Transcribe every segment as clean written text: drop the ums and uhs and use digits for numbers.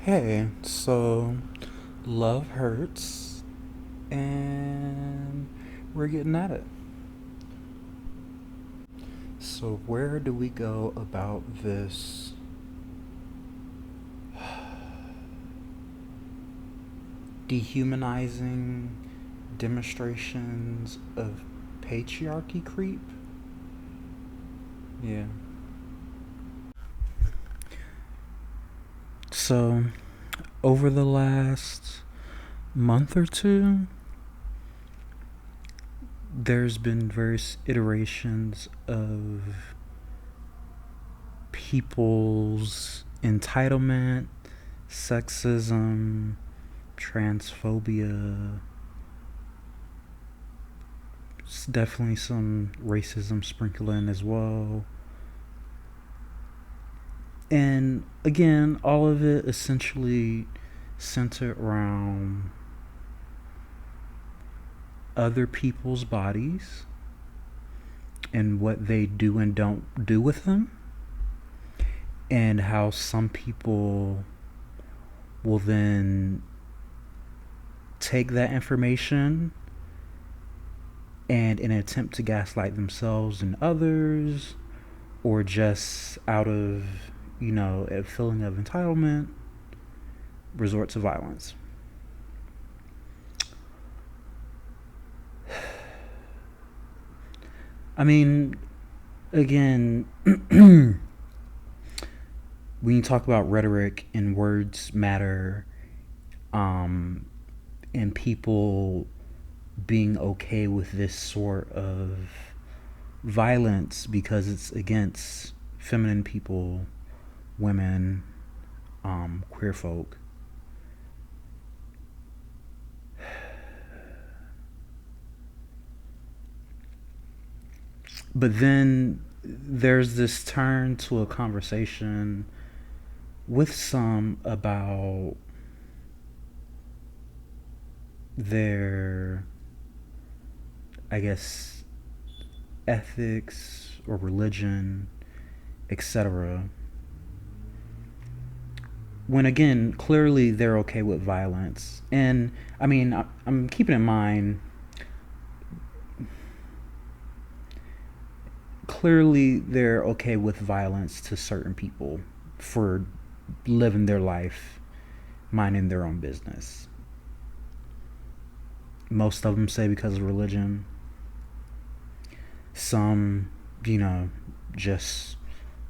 Hey, so love hurts, and we're getting at it. So, where do we go about this dehumanizing demonstrations of patriarchy creep? Yeah. So, over the last month or two, there's been various iterations of people's entitlement, sexism, transphobia, definitely some racism sprinkled in as well. And again, all of it essentially centered around other people's bodies and what they do and don't do with them, and how some people will then take that information and in an attempt to gaslight themselves and others, or just out of, a feeling of entitlement, resort to violence. I mean, again, when you talk about rhetoric and words matter, and people being okay with this sort of violence because it's against feminine people, women, queer folk. But then there's this turn to a conversation with some about their, I guess, ethics or religion, etc. When again, clearly they're okay with violence. And I mean, I'm keeping in mind, clearly they're okay with violence to certain people for living their life, minding their own business. Most of them say because of religion. Some, just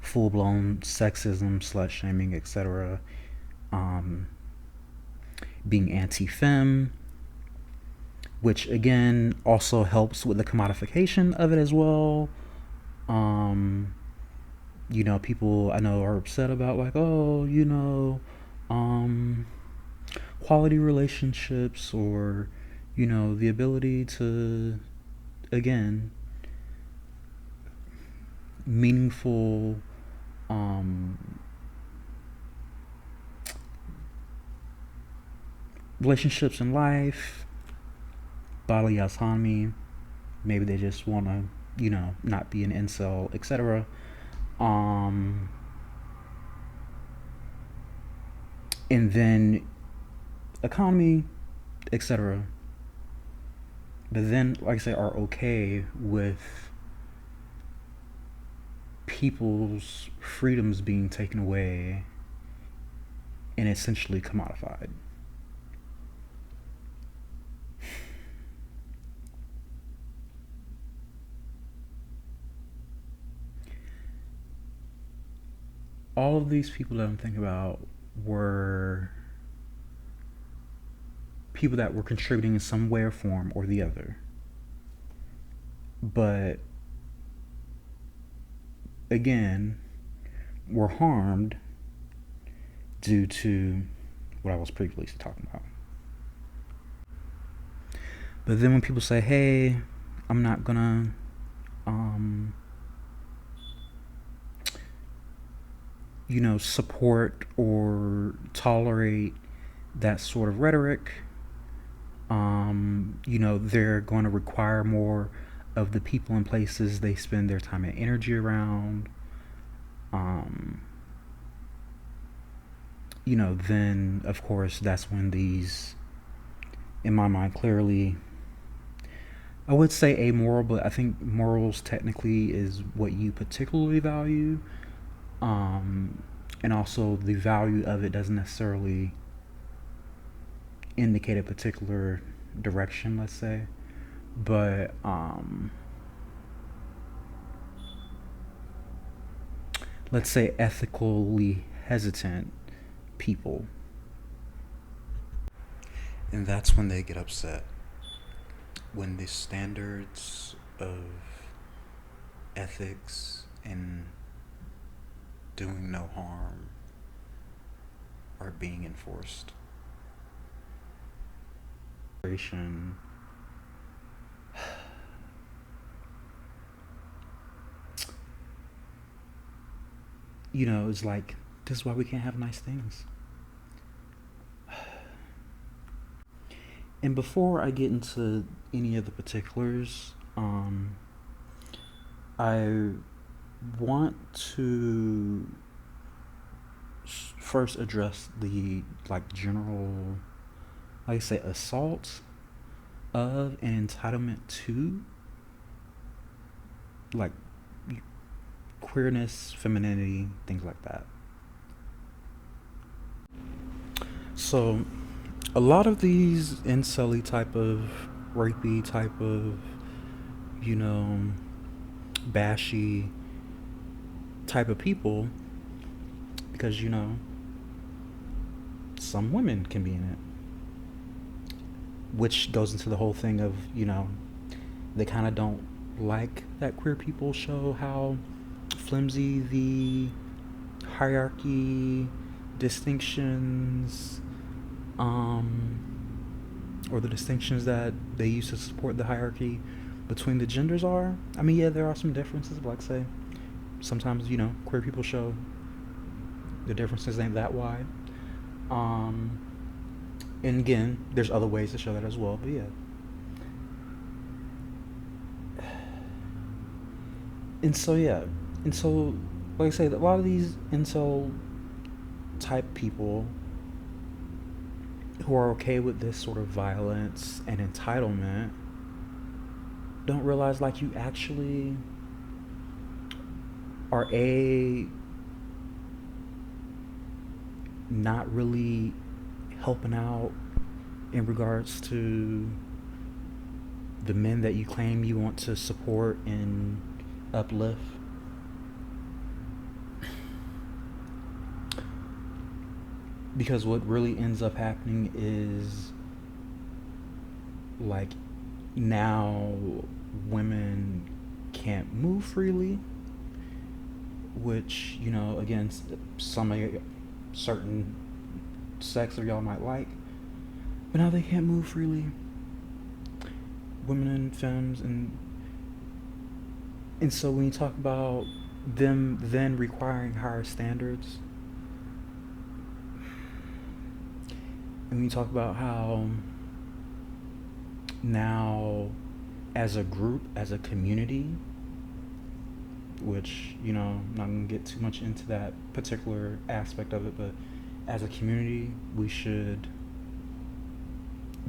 full blown sexism, slut shaming, etc. Being anti femme, which again also helps with the commodification of it as well. People I know are upset about, like, oh, quality relationships, or the ability to, again, meaningful relationships in life, bodily autonomy. Maybe they just want to, not be an incel, etc. And then economy, etc. But then, like I say, are okay with people's freedoms being taken away and essentially commodified. All of these people that I'm thinking about were people that were contributing in some way or form or the other. But again, were harmed due to what I was previously talking about. But then when people say, hey, I'm not gonna support or tolerate that sort of rhetoric, they're going to require more of the people and places they spend their time and energy around. then of course that's when these, in my mind, clearly, I would say amoral, but I think morals technically is what you particularly value. Um, and also the value of it doesn't necessarily indicate a particular direction, let's say. But let's say ethically hesitant people. And that's when they get upset. When the standards of ethics and doing no harm are being enforced. It's like, this is why we can't have nice things. And before I get into any of the particulars, I want to first address the general, like I say, assault of and entitlement to like queerness, femininity, things like that. So a lot of these incel type of rapey type of bashy type of people, because some women can be in it, which goes into the whole thing of they kind of don't like that queer people show how flimsy the hierarchy, distinctions, or the distinctions that they use to support the hierarchy between the genders are. I mean, yeah, there are some differences, but like say, sometimes queer people show the differences ain't that wide. And again, there's other ways to show that as well, but yeah. And so like I say, a lot of these incel type people who are okay with this sort of violence and entitlement don't realize you actually are not really helping out in regards to the men that you claim you want to support and uplift. Because what really ends up happening is now women can't move freely, which again, some of certain sex of y'all might like, but now they can't move freely. Women and femmes, and so when you talk about them then requiring higher standards, and when you talk about how now as a group, as a community, which I'm not gonna get too much into that particular aspect of it, but as a community we should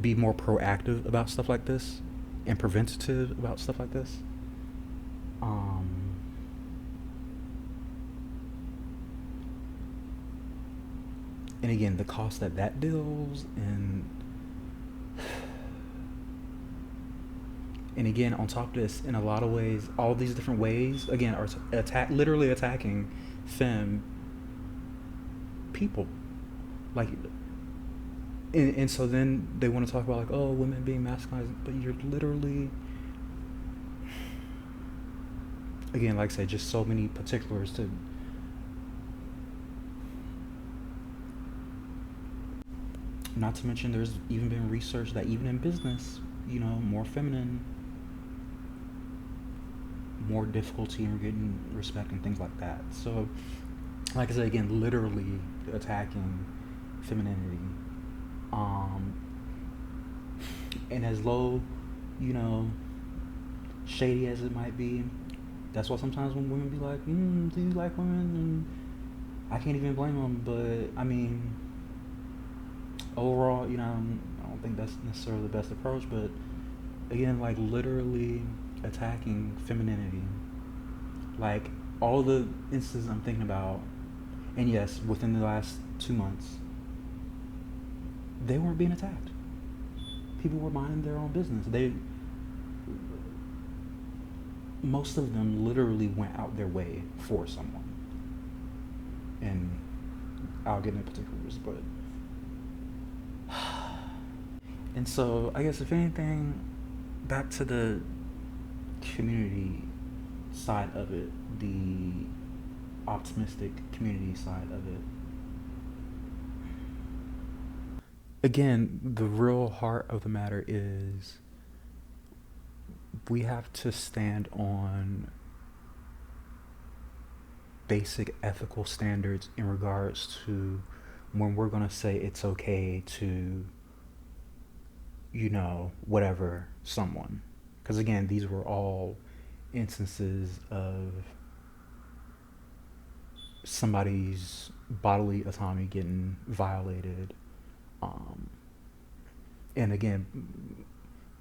be more proactive about stuff like this and preventative about stuff like this. And again, the cost that deals, and again, on top of this, in a lot of ways, all these different ways again are literally attacking femme people, and so then they want to talk about oh, women being masculinized, but you're literally, again, like I said, just so many particulars to. Not to mention, there's even been research that even in business, more feminine, more difficulty in getting respect and things like that. So, like I said, again, literally attacking femininity. And as low, shady as it might be, that's why sometimes when women be like, do you like women? And I can't even blame them, but I mean, overall, I don't think that's necessarily the best approach, but again, like literally attacking femininity. Like all the instances I'm thinking about, and yes, within the last 2 months, they weren't being attacked. People were minding their own business. Most of them literally went out their way for someone. And I'll get into particulars, but and so I guess if anything, back to the community side of it, the optimistic community side of it. Again, the real heart of the matter is we have to stand on basic ethical standards in regards to when we're going to say it's okay to, whatever someone. Because again, these were all instances of somebody's bodily autonomy getting violated. And again,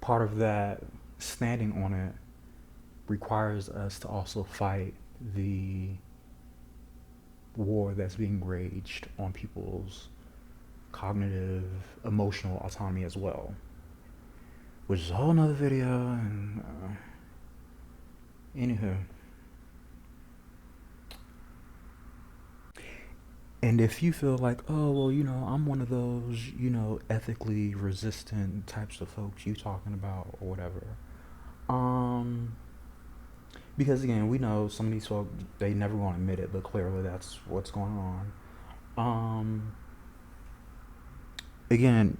part of that standing on it requires us to also fight the war that's being waged on people's cognitive, emotional autonomy as well, which is a whole nother video. And anywho, and if you feel like, oh well, I'm one of those, ethically resistant types of folks you talking about or whatever, because again, we know some of these folks, they never want to admit it, but clearly that's what's going on. Again,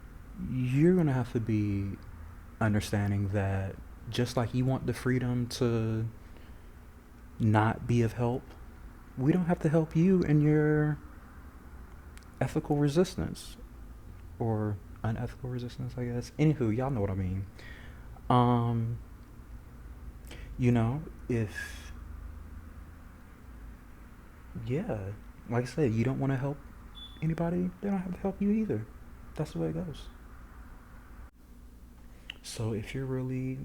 you're gonna have to be understanding that just like you want the freedom to not be of help, we don't have to help you in your ethical resistance or unethical resistance, I guess. Anywho, y'all know what I mean. If yeah, like I said, you don't want to help anybody, they don't have to help you either. That's the way it goes. So if you're really,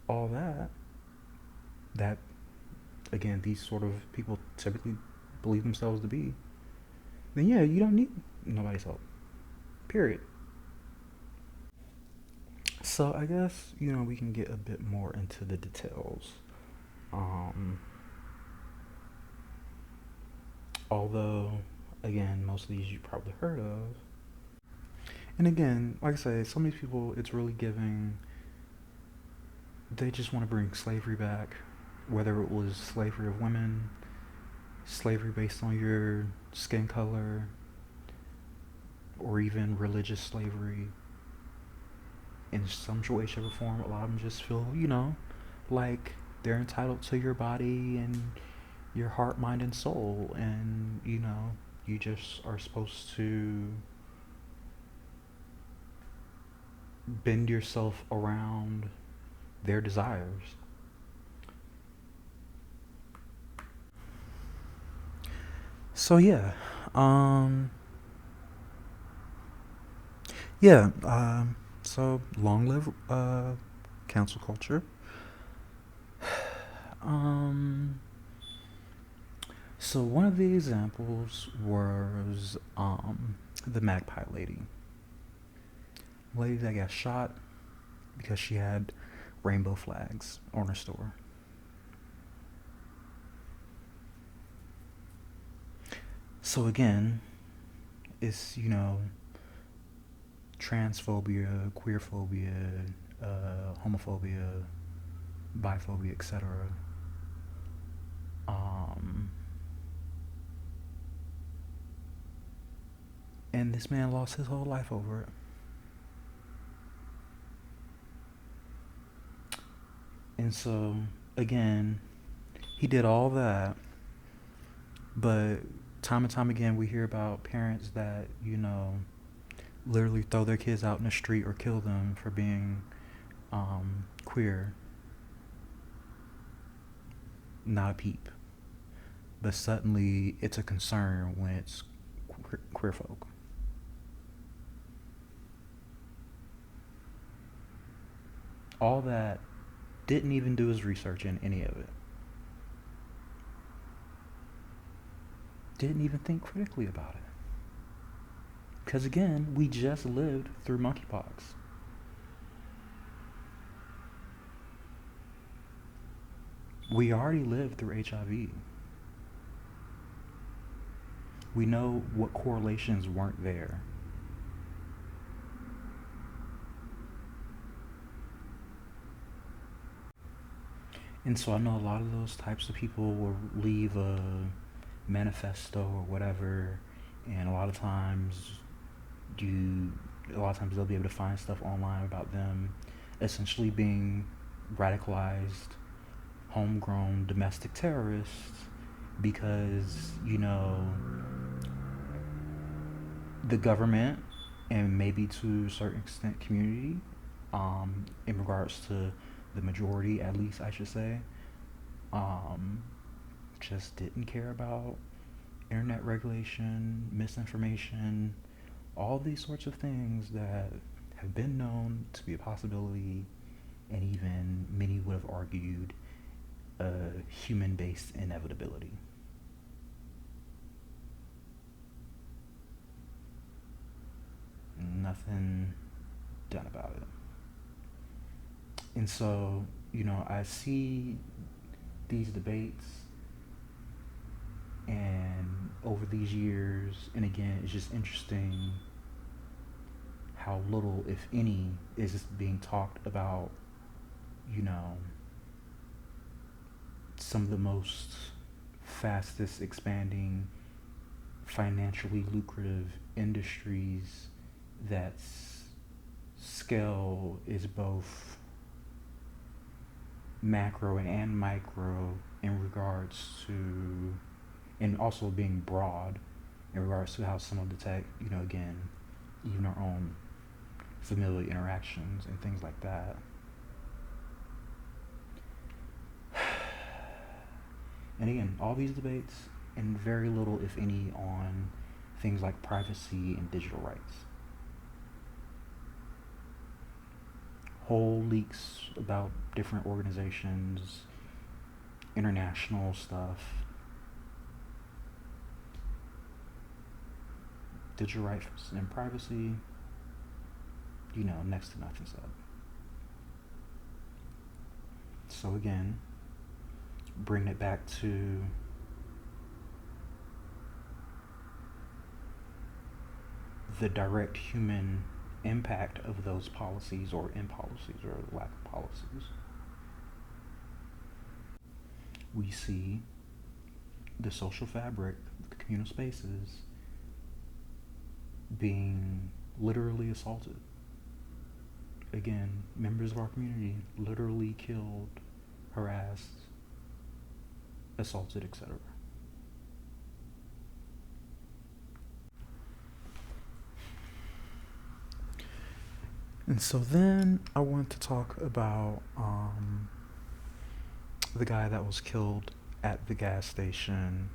all that again, these sort of people typically believe themselves to be, then yeah, you don't need nobody's help. Period. So I guess, we can get a bit more into the details. Although, again, most of these you probably heard of. And again, like I say, some of these people, it's really giving, they just want to bring slavery back, whether it was slavery of women, slavery based on your skin color, or even religious slavery in some way, shape, or form. A lot of them just feel, like they're entitled to your body and your heart, mind, and soul, and you just are supposed to bend yourself around their desires. So yeah, yeah. So long live cancel culture. So one of the examples was the Magpie lady. Lady that got shot because she had rainbow flags on her store. So again, it's, transphobia, queerphobia, homophobia, biphobia, etc. And this man lost his whole life over it. And so, again, he did all that, but time and time again we hear about parents that, literally throw their kids out in the street or kill them for being queer. Not a peep. But suddenly it's a concern when it's queer folk. All that didn't even do his research in any of it. Didn't even think critically about it. Because again, we just lived through monkeypox. We already lived through HIV. We know what correlations weren't there. And so I know a lot of those types of people will leave a manifesto or whatever, and a lot of times they'll be able to find stuff online about them essentially being radicalized, homegrown domestic terrorists because, the government and maybe to a certain extent community, in regards to the majority, at least I should say, just didn't care about internet regulation, misinformation, all these sorts of things that have been known to be a possibility, and even many would have argued a human-based inevitability. Nothing done about it. And so, I see these debates, and over these years, and again, it's just interesting how little, if any, is being talked about, some of the most fastest expanding, financially lucrative industries that scale is both macro and micro in regards to, and also being broad in regards to how some of the tech, again, even our own familiar interactions and things like that. And again, all these debates, and very little, if any, on things like privacy and digital rights. Whole leaks about different organizations, international stuff. Digital rights and privacy, next to nothing said. So again, bring it back to the direct human impact of those policies or impolicies or lack of policies. We see the social fabric, the communal spaces, being literally assaulted. Again, members of our community literally killed, harassed, assaulted, etc. And so then I want to talk about the guy that was killed at the gas station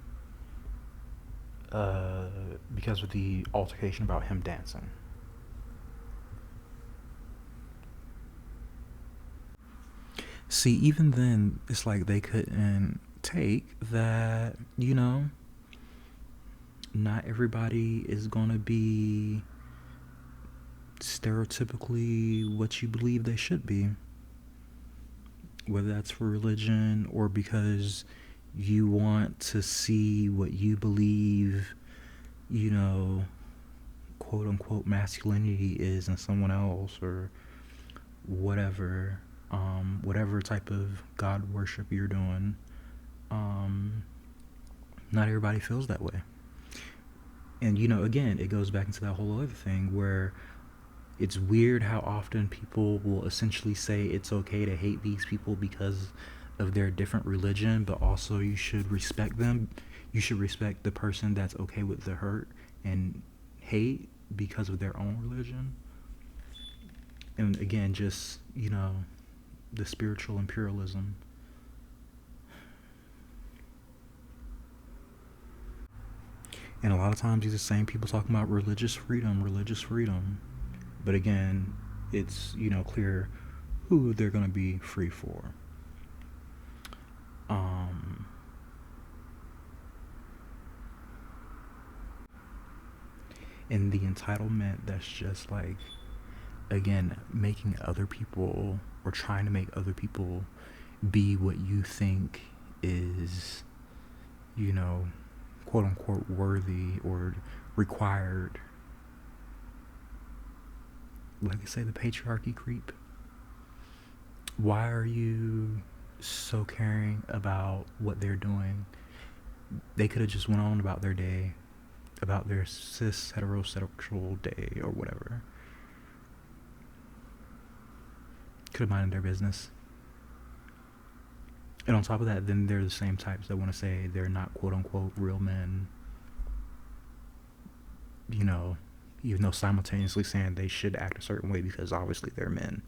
because of the altercation about him dancing. See, even then, it's like they couldn't take that, not everybody is going to be stereotypically what you believe they should be. Whether that's for religion or because you want to see what you believe, quote unquote masculinity is in someone else, or whatever. Whatever type of God worship you're doing, not everybody feels that way. And, again, it goes back into that whole other thing where it's weird how often people will essentially say it's okay to hate these people because of their different religion, but also you should respect them. You should respect the person that's okay with the hurt and hate because of their own religion. And again, just, the spiritual imperialism. And a lot of times these are the same people talking about religious freedom, religious freedom. But again, it's, clear who they're going to be free for. Um, and the entitlement that's just like, again, making other people or trying to make other people be what you think is, you know, quote unquote worthy or required. Like I say, the patriarchy creep. Why are you so caring about what they're doing? They could have just went on about their day, about their cis heterosexual day or whatever. Could have minded their business. And on top of that, then they're the same types that want to say they're not quote unquote real men, you know, even though simultaneously saying they should act a certain way because obviously they're men.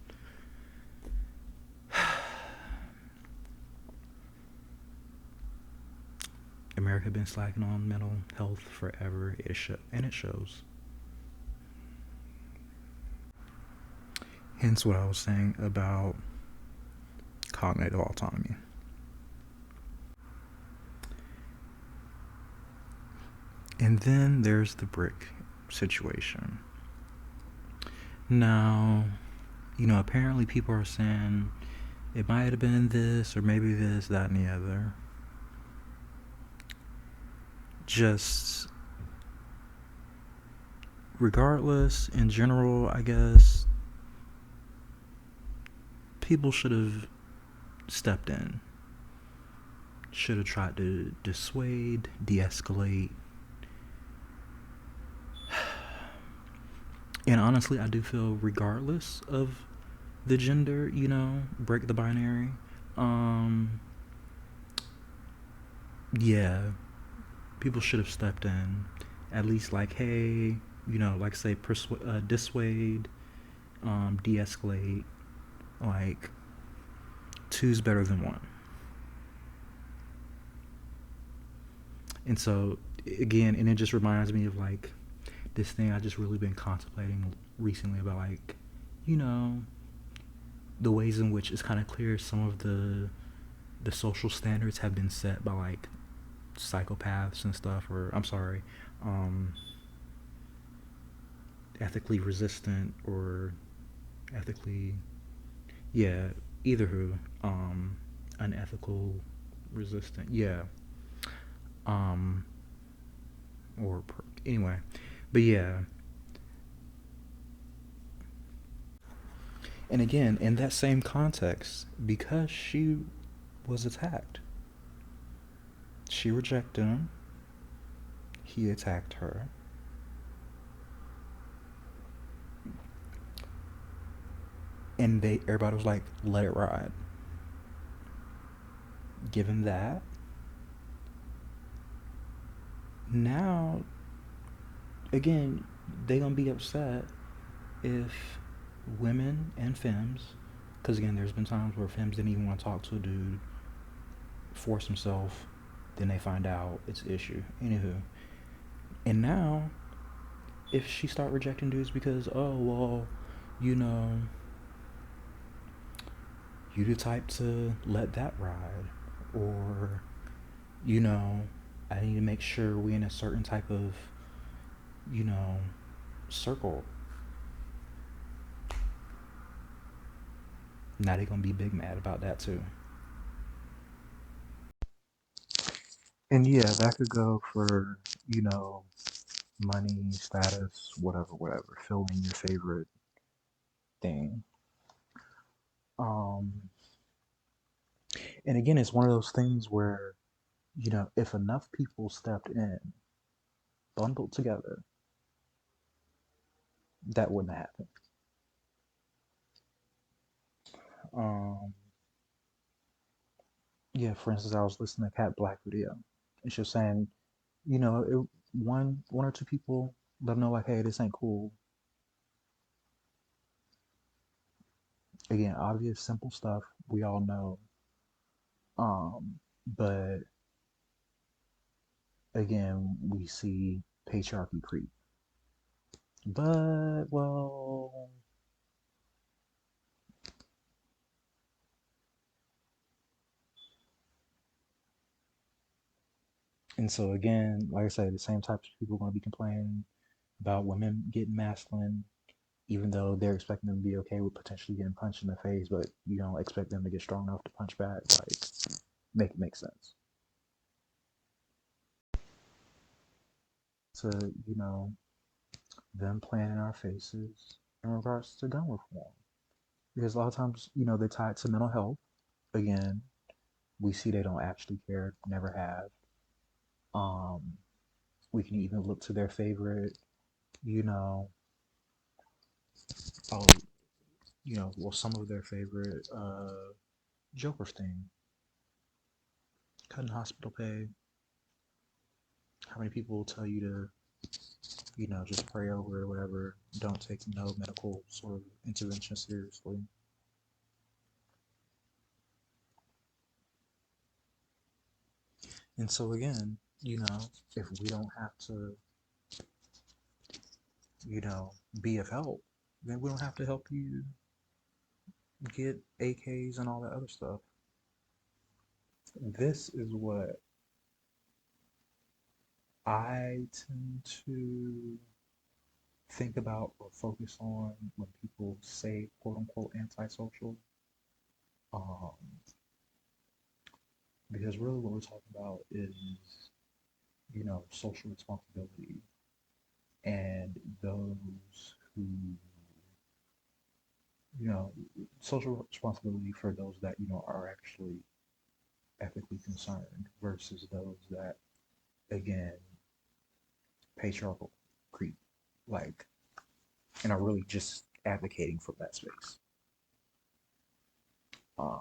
America been slacking on mental health forever, and it shows. Hence what I was saying about cognitive autonomy. And then there's the brick situation. Now, apparently people are saying it might have been this or maybe this, that, and the other. Just regardless, in general, I guess people should have stepped in, should have tried to dissuade, de-escalate. And honestly, I do feel regardless of the gender, break the binary. Yeah, people should have stepped in. At least like, hey, like say dissuade, de-escalate. Like, two's better than one. And so, again, and it just reminds me of like this thing I just really been contemplating recently about like, you know, the ways in which it's kind of clear some of the social standards have been set by like psychopaths and stuff, or I'm sorry, um, ethically resistant or ethically, yeah, either who, unethical, resistant, yeah, um, anyway, but yeah, and again in that same context, because she was attacked, she rejected him, he attacked her, and everybody was like, let it ride. Given that, now again, they gonna be upset if women and femmes, because again, there's been times where femmes didn't even want to talk to a dude, force himself, then they find out it's an issue. Anywho, and now if she start rejecting dudes because, oh well, you know, you the type to let that ride, or you know, I need to make sure we in a certain type of, you know, circle. Now they gonna be big mad about that too. And yeah, that could go for, money, status, whatever, whatever. Fill in your favorite thing. Um, and again, it's one of those things where, if enough people stepped in, bundled together, that wouldn't happen. Um, yeah, for instance, I was listening to Cat Black video, and she was saying, one or two people let them know like, hey, this ain't cool. Again, obvious, simple stuff we all know. But again, we see patriarchy creep. But, well, and so again, like I said, the same types of people are going to be complaining about women getting masculine, even though they're expecting them to be okay with potentially getting punched in the face, but you don't expect them to get strong enough to punch back. Like, make it make sense. To, you know, them playing in our faces in regards to gun reform. Because a lot of times, they're tied to mental health. Again, we see they don't actually care, never have. Um, we can even look to their favorite, you know, oh, well, some of their favorite Joker thing, cutting hospital pay. How many people will tell you to, just pray over it or whatever? Don't take no medical sort of intervention seriously. And so again, if we don't have to, you know, be of help, then we don't have to help you get AKs and all that other stuff. This is what I tend to think about or focus on when people say quote unquote antisocial. Um, because really what we're talking about is, social responsibility and those who, you know, social responsibility for those that, are actually ethically concerned versus those that, again, patriarchal creep, like, and are really just advocating for that space. Um,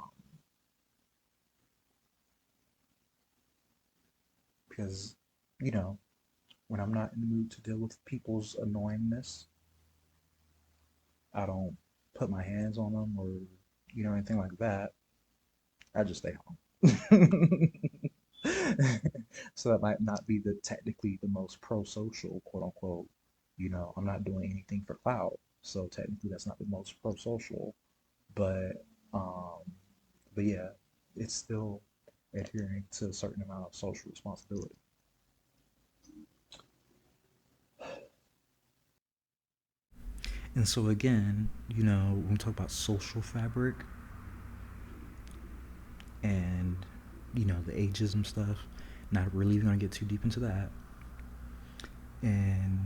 because, you know, when I'm not in the mood to deal with people's annoyingness, I don't put my hands on them or, anything like that. I just stay home. So that might not be the technically the most pro-social, quote unquote. I'm not doing anything for clout, so technically that's not the most pro-social. But um, but yeah, it's still adhering to a certain amount of social responsibility. And so again, when we talk about social fabric and the ageism stuff, not really gonna get too deep into that. And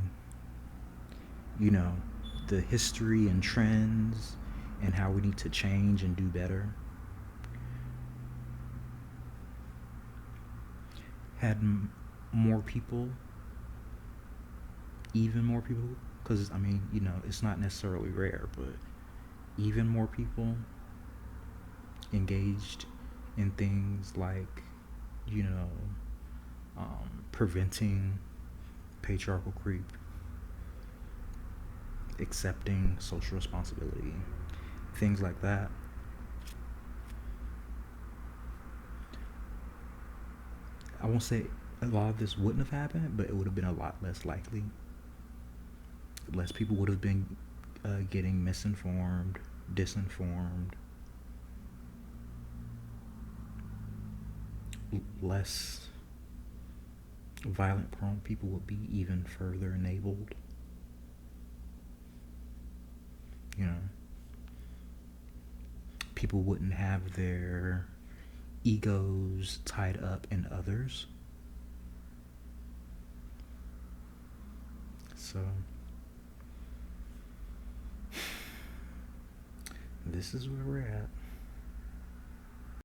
you know, the history and trends and how we need to change and do better. Had more people, even more people, because I mean, it's not necessarily rare, but even more people engaged in things like, you know, preventing patriarchal creep, accepting social responsibility, things like that. I won't say a lot of this wouldn't have happened, but it would have been a lot less likely. Less people would have been getting misinformed, disinformed, less violent prone people would be even further enabled. You know, people wouldn't have their egos tied up in others. So, this is where we're at.